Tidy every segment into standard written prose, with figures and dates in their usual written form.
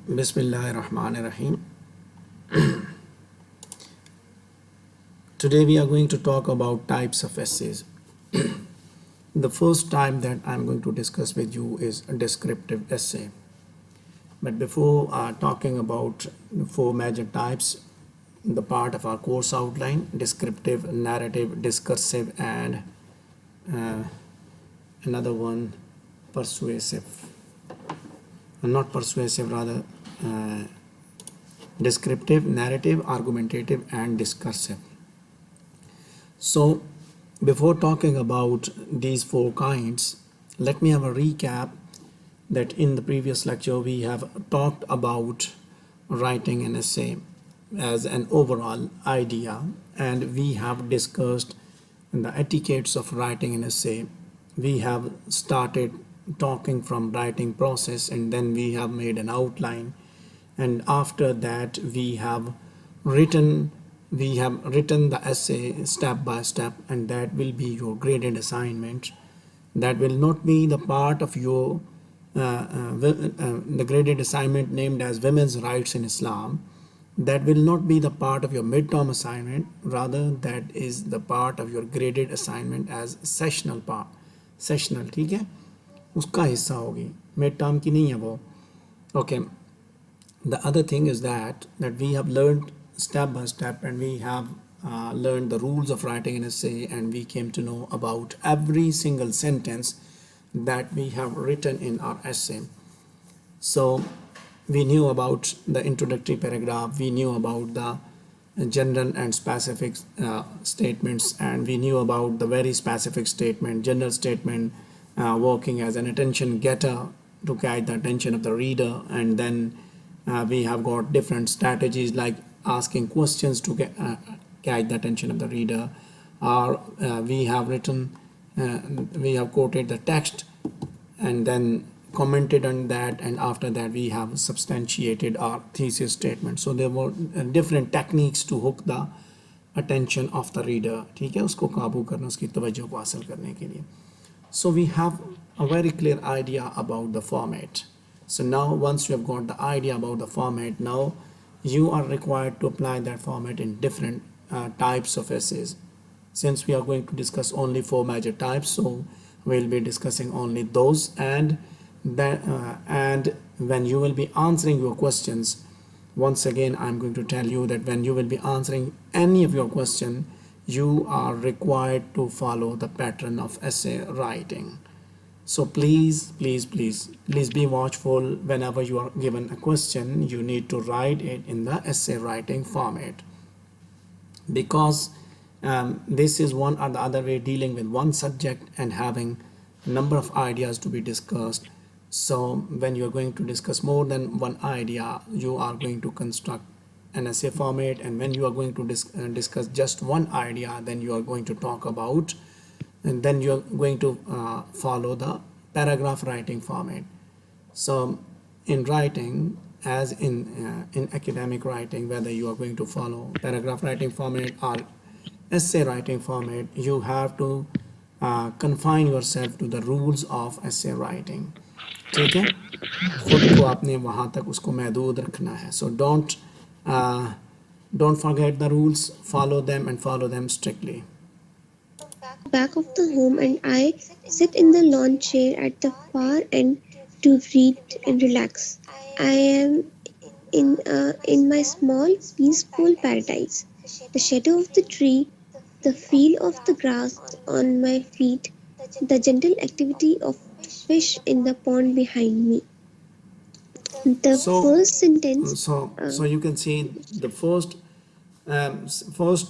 Bismillahirrahmanirrahim. Today we are going to talk about types of essays. The first type that I'm going to discuss with you is a descriptive essay. But before talking about the four major types, the part of our course outline: descriptive, narrative, discursive, and uh, another one, persuasive. Not persuasive, rather descriptive, narrative, argumentative, and discursive. So before talking about these four kinds, let me have a recap that in the previous lecture we have talked about writing an essay as an overall idea, and we have discussed the etiquettes of writing an essay. We have started talking from writing process, and then we have made an outline, and after that written we have written the essay step by step, and that will be your graded assignment. That will not be the part of your the graded assignment named as women's rights in Islam. That will not be the part of your midterm assignment, rather that is the part of your graded assignment as sessional part. Sessional, ठीक है, उसका हिस्सा होगी, mid term की नहीं है वो. Okay, the other thing is that we have learned step by step, and we have learned the rules of writing an essay, and we came to know about every single sentence that we have written in our essay. So we knew about the introductory paragraph, we knew about the general and specific statements, and we knew about the very specific statement, general statement, working as an attention getter to catch the attention of the reader. And then we have got different strategies like asking questions to catch the attention of the reader, or we have quoted the text and then commented on that, and after that we have substantiated our thesis statement. So there were different techniques to hook the attention of the reader, ठीक है, उसको काबू करना, उसकी तवज्जो को हासिल करने के लिए. So we have a very clear idea about the format. So now once you have got the idea about the format, now you are required to apply that format in different types of essays. Since we are going to discuss only four major types, so we'll be discussing only those, and when you will be answering your questions, once again I'm going to tell you that when you will be answering any of your question, you are required to follow the pattern of essay writing. So please be watchful. Whenever you are given a question, you need to write it in the essay writing format, because this is one or the other way dealing with one subject and having a number of ideas to be discussed. So when you are going to discuss more than one idea, you are going to construct an essay format, and when you are going to discuss just one idea, then you are going to talk about, and then you are going to follow the paragraph writing format. So in writing, as in academic writing, whether you are going to follow paragraph writing format or essay writing format, you have to confine yourself to the rules of essay writing. ठीक है, खुद को आपने वहाँ तक उसको महदूद रखना है. So don't forget the rules, follow them and follow them strictly. Back of the home, and I sit in the lawn chair at the far end to read and relax. I am in my small, peaceful paradise. The shadow of the tree, the feel of the grass on my feet, the gentle activity of fish in the pond behind me. The first sentence. So you can see the first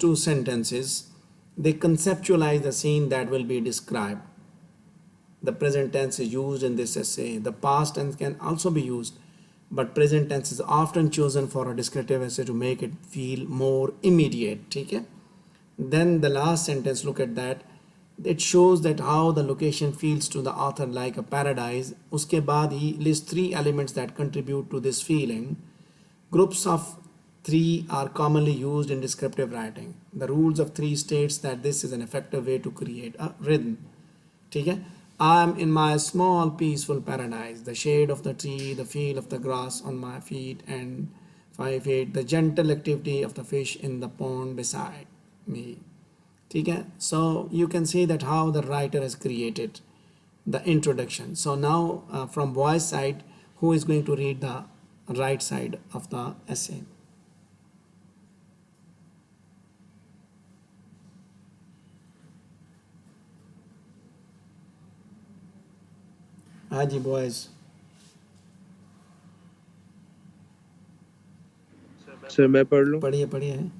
two sentences, they conceptualize the scene that will be described. The present tense is used in this essay. The past tense can also be used, but present tense is often chosen for a descriptive essay to make it feel more immediate. ठीक है? Then the last sentence, look at that. It shows that how the location feels to the author like a paradise. उसके बाद he lists three elements that contribute to this feeling. Groups of three are commonly used in descriptive writing. The rules of three states that this is an effective way to create a rhythm. ठीक है, I'm in my small peaceful paradise, the shade of the tree, the feel of the grass on my feet and 5 feet, the gentle activity of the fish in the pond beside me. Okay? So you can see that how the writer has created the introduction. So now from boys side, who is going to read the right side of the essay? हाँ जी boys. Sir मैं पढ़ लूँ. पढ़िए पढ़िए.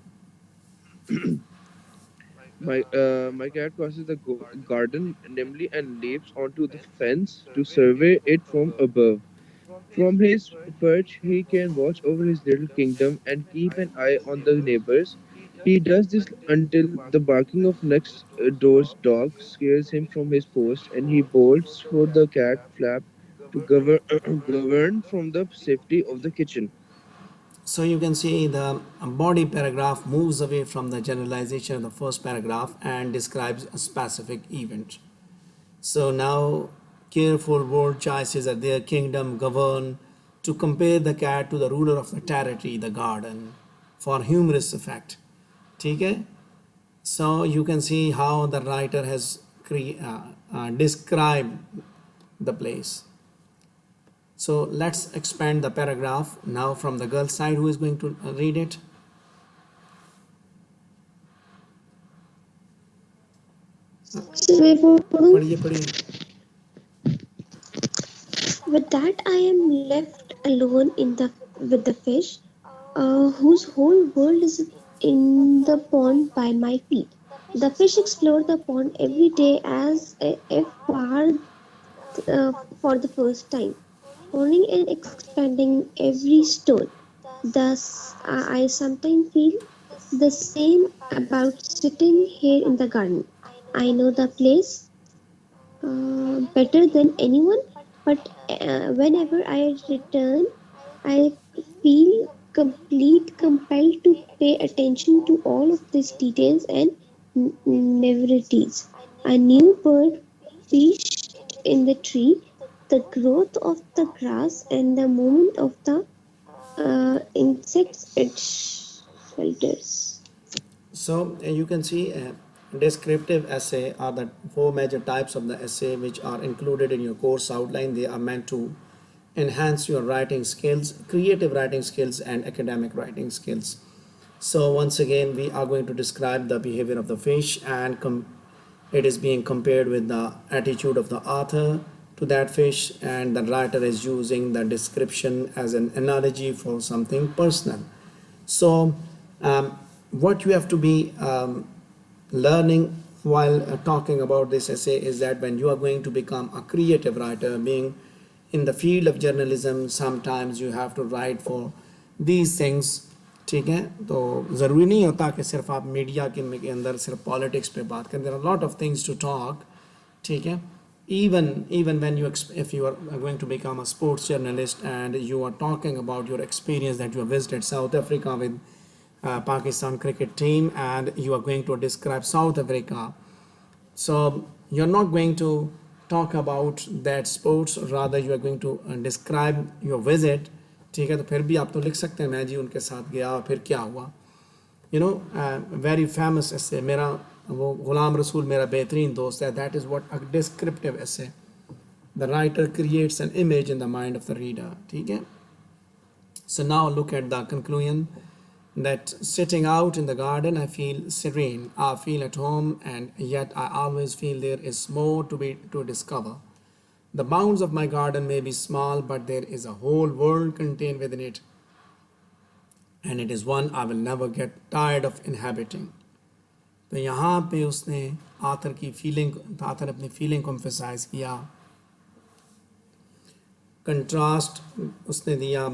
My cat crosses the garden nimbly and leaps onto the fence to survey it from above. From his perch, he can watch over his little kingdom and keep an eye on the neighbors. He does this until the barking of next door's dog scares him from his post, and he bolts for the cat flap to govern from the safety of the kitchen. So you can see the body paragraph moves away from the generalization of the first paragraph and describes a specific event. So now careful word choices are there, kingdom, govern, to compare the cat to the ruler of the territory, the garden, for humorous effect. Okay? So you can see how the writer has described the place. So let's expand the paragraph now from the girl side. Who is going to read it? So मैं पढ़ूं? पढ़िए पढ़िए. With that, I am left alone with the fish, whose whole world is in the pond by my feet. The fish explore the pond every day as if for the first time, owning and expanding every stone. Thus, I sometimes feel the same about sitting here in the garden. I know the place better than anyone, but whenever I return, I feel compelled to pay attention to all of these details and novelties. A new bird perched in the tree, the growth of the grass, and the movement of the insects it shelters. So you can see descriptive essay are the four major types of the essay which are included in your course outline. They are meant to enhance your writing skills, creative writing skills, and academic writing skills. So once again, we are going to describe the behavior of the fish, and it is being compared with the attitude of the author to that fish, and the writer is using the description as an analogy for something personal. So what you have to be learning while talking about this essay is that when you are going to become a creative writer, being in the field of journalism, sometimes you have to write for these things. ठीक है, तो ज़रूरी नहीं होता कि सिर्फ आप media के अंदर सिर्फ पॉलिटिक्स पे बात करें. There are lot of things to talk. ठीक है, even when if you are going to become a sports journalist and you are talking about your experience that you have visited South Africa with Pakistan cricket team, and you are going to describe South Africa, so you're not going to talk about that sports, rather you are going to describe your visit. ठीक है, तो फिर भी आप तो लिख सकते हैं मैं जी उनके साथ गया और फिर क्या हुआ. यू नो, वेरी फेमस ऐसे मेरा वो गुलाम रसूल मेरा बेहतरीन दोस्त है. That is what a descriptive essay. The writer creates an image in the mind of the reader. ठीक है. So now look at the conclusion, that sitting out in the garden I feel serene, I feel at home, and yet I always feel there is more to discover. The bounds of my garden may be small, but there is a whole world contained within it, and it is one I will never get tired of inhabiting. तो यहाँ पे उसने author अपनी feeling को emphasise किया. Contrast उसने दिया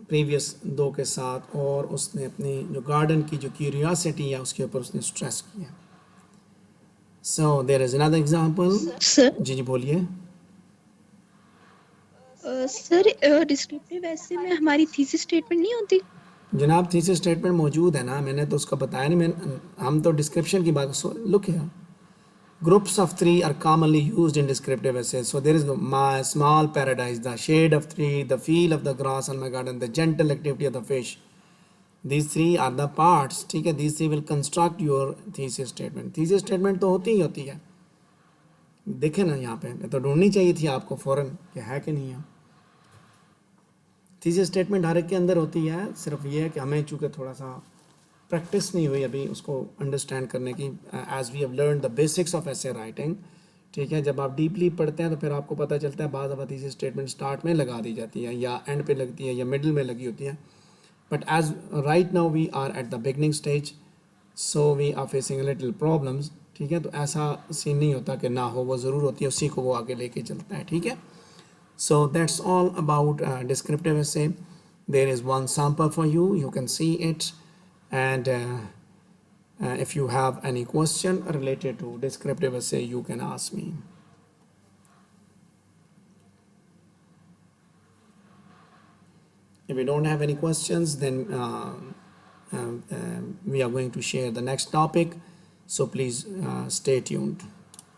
previous दो के साथ, और उसने अपनी जो गार्डन की जो क्यूरियोसिटी है उसके ऊपर उसने स्ट्रेस किया. So there is another example. Sir जी जी बोलिए. सर डिस्क्रिप्टिव ऐसे में हमारी थीसिस स्टेटमेंट नहीं होती? जनाब थीसिस स्टेटमेंट मौजूद है ना, मैंने तो उसका बताया नहीं. हम तो डिस्क्रिप्शन की बात. Look here, Groups of three are commonly used in descriptive essays. So there is my small paradise, the shade of tree, the feel of the grass on my garden, the gentle activity of the fish. These three are the parts. ठीक है, these three will construct your thesis statement. Thesis statement तो होती है. देखे ना यहाँ पे, तो ढूंढनी चाहिए थी आपको फौरन कि है कि नहीं है. थीसिस स्टेटमेंट हर एक के अंदर होती है, सिर्फ ये है कि हमें चूँकि थोड़ा सा प्रैक्टिस नहीं हुई अभी उसको अंडरस्टैंड करने की. As we have learn the basics of essay writing. ठीक है, जब आप डीपली पढ़ते हैं तो फिर आपको पता चलता है बाद अब थीसिस स्टेटमेंट स्टार्ट में लगा दी जाती है या एंड पे लगती है या मिडिल में लगी होती है. But as right now we are at the beginning stage, so we are facing little problems. ठीक है, तो ऐसा सीन नहीं होता कि ना हो, वो ज़रूर होती है, उसी को वो आगे लेके चलता है. ठीक है. So that's all about descriptive essay. There is one sample for you. You can see it, and if you have any question related to descriptive essay, you can ask me. If you don't have any questions, then we are going to share the next topic. So please stay tuned.